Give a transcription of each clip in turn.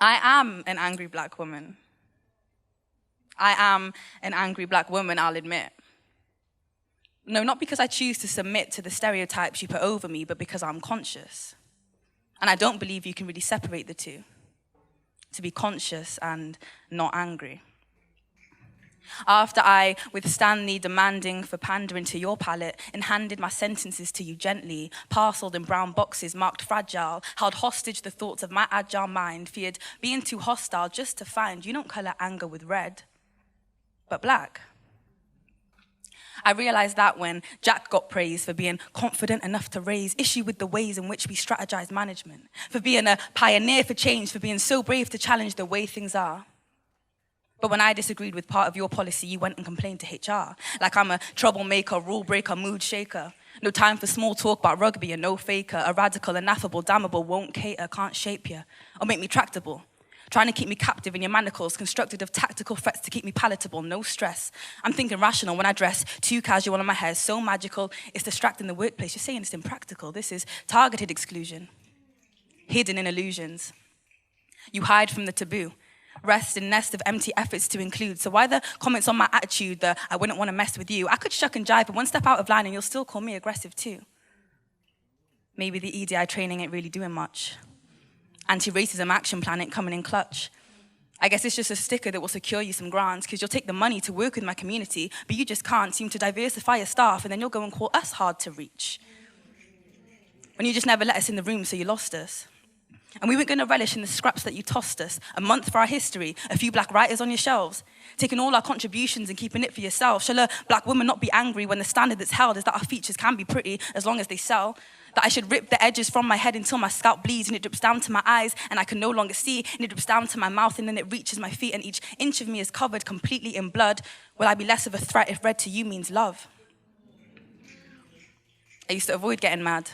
I am an angry black woman. I am an angry black woman, I'll admit. No, not because I choose to submit to the stereotypes you put over me, but because I'm conscious. And I don't believe you can really separate the two. To be conscious and not angry. After I withstand the demanding for pandering to your palate and handed my sentences to you gently, parceled in brown boxes marked fragile, held hostage the thoughts of my agile mind, feared being too hostile just to find you don't color anger with red, but black. I realized that when Jack got praised for being confident enough to raise issue with the ways in which we strategize management, for being a pioneer for change, for being so brave to challenge the way things are. But when I disagreed with part of your policy, you went and complained to HR, like I'm a troublemaker, rule breaker, mood shaker. No time for small talk about rugby, and no faker, a radical, ineffable, damnable, won't cater, can't shape you, or make me tractable. Trying to keep me captive in your manacles, constructed of tactical threats to keep me palatable, no stress. I'm thinking rational when I dress, too casual and my hair's so magical, it's distracting the workplace. You're saying it's impractical. This is targeted exclusion, hidden in illusions. You hide from the taboo, rest in nest of empty efforts to include. So why the comments on my attitude, the I wouldn't want to mess with you? I could shuck and jive, but one step out of line and you'll still call me aggressive too. Maybe the EDI training ain't really doing much. Anti-racism action plan ain't coming in clutch. I guess it's just a sticker that will secure you some grants because you'll take the money to work with my community, but you just can't seem to diversify your staff and then you'll go and call us hard to reach. When you just never let us in the room, so you lost us. And we weren't going to relish in the scraps that you tossed us. A month for our history, a few black writers on your shelves, taking all our contributions and keeping it for yourself. Shall a black woman not be angry when the standard that's held is that our features can be pretty as long as they sell? That I should rip the edges from my head until my scalp bleeds and it drips down to my eyes and I can no longer see and it drips down to my mouth and then it reaches my feet and each inch of me is covered completely in blood. Will I be less of a threat if red to you means love? I used to avoid getting mad.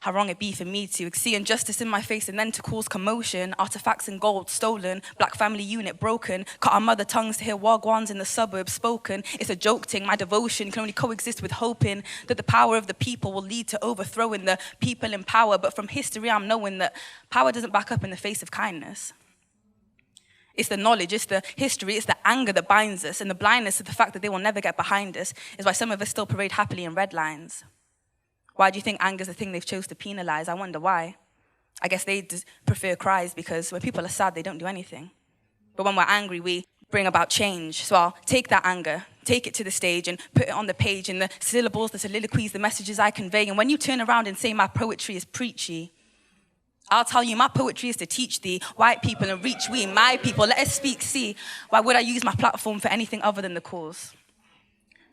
How wrong it be for me to see injustice in my face and then to cause commotion, artifacts and gold stolen, black family unit broken, cut our mother tongues to hear wagwans in the suburbs spoken. It's a joke thing, my devotion can only coexist with hoping that the power of the people will lead to overthrowing the people in power. But from history I'm knowing that power doesn't back up in the face of kindness. It's the knowledge, it's the history, it's the anger that binds us, and the blindness of the fact that they will never get behind us is why some of us still parade happily in red lines. Why do you think anger's the thing they've chose to penalize? I wonder why. I guess they prefer cries because when people are sad, they don't do anything. But when we're angry, we bring about change. So I'll take that anger, take it to the stage and put it on the page in the syllables, the soliloquies, the messages I convey. And when you turn around and say my poetry is preachy, I'll tell you my poetry is to teach thee, white people, and reach we, my people. Let us speak, see. Why would I use my platform for anything other than the cause?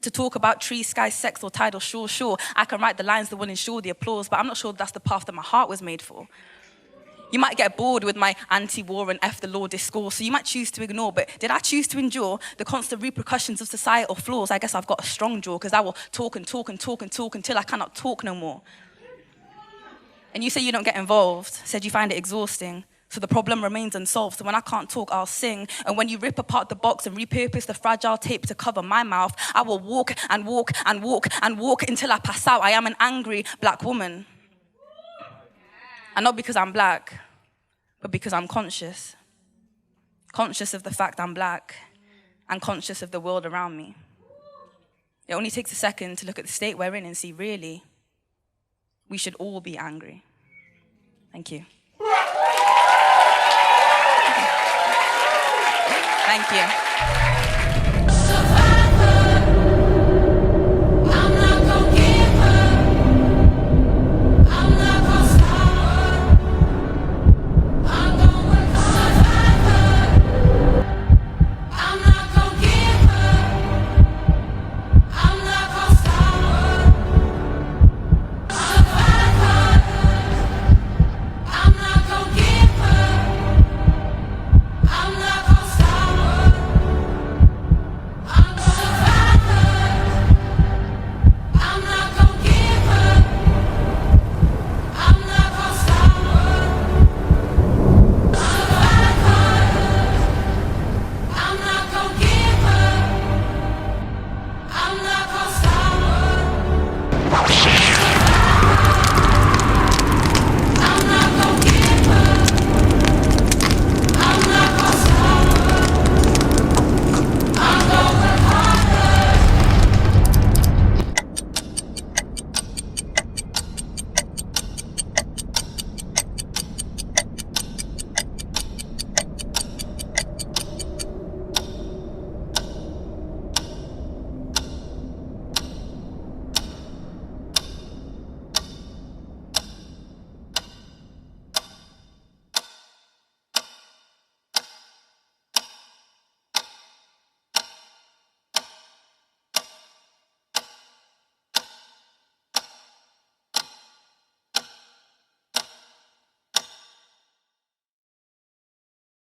To talk about trees, sky, sex, or tidal, sure. I can write the lines that will ensure the applause, but I'm not sure that's the path that my heart was made for. You might get bored with my anti-war and F the law discourse, so you might choose to ignore, but did I choose to endure the constant repercussions of societal flaws? I guess I've got a strong jaw, because I will talk and talk and talk and talk until I cannot talk no more. And you say you don't get involved, said you find it exhausting. So the problem remains unsolved. So when I can't talk, I'll sing. And when you rip apart the box and repurpose the fragile tape to cover my mouth, I will walk and walk and walk and walk until I pass out. I am an angry black woman. And not because I'm black, but because I'm conscious. Conscious of the fact I'm black and conscious of the world around me. It only takes a second to look at the state we're in and see, really, we should all be angry. Thank you. Thank you.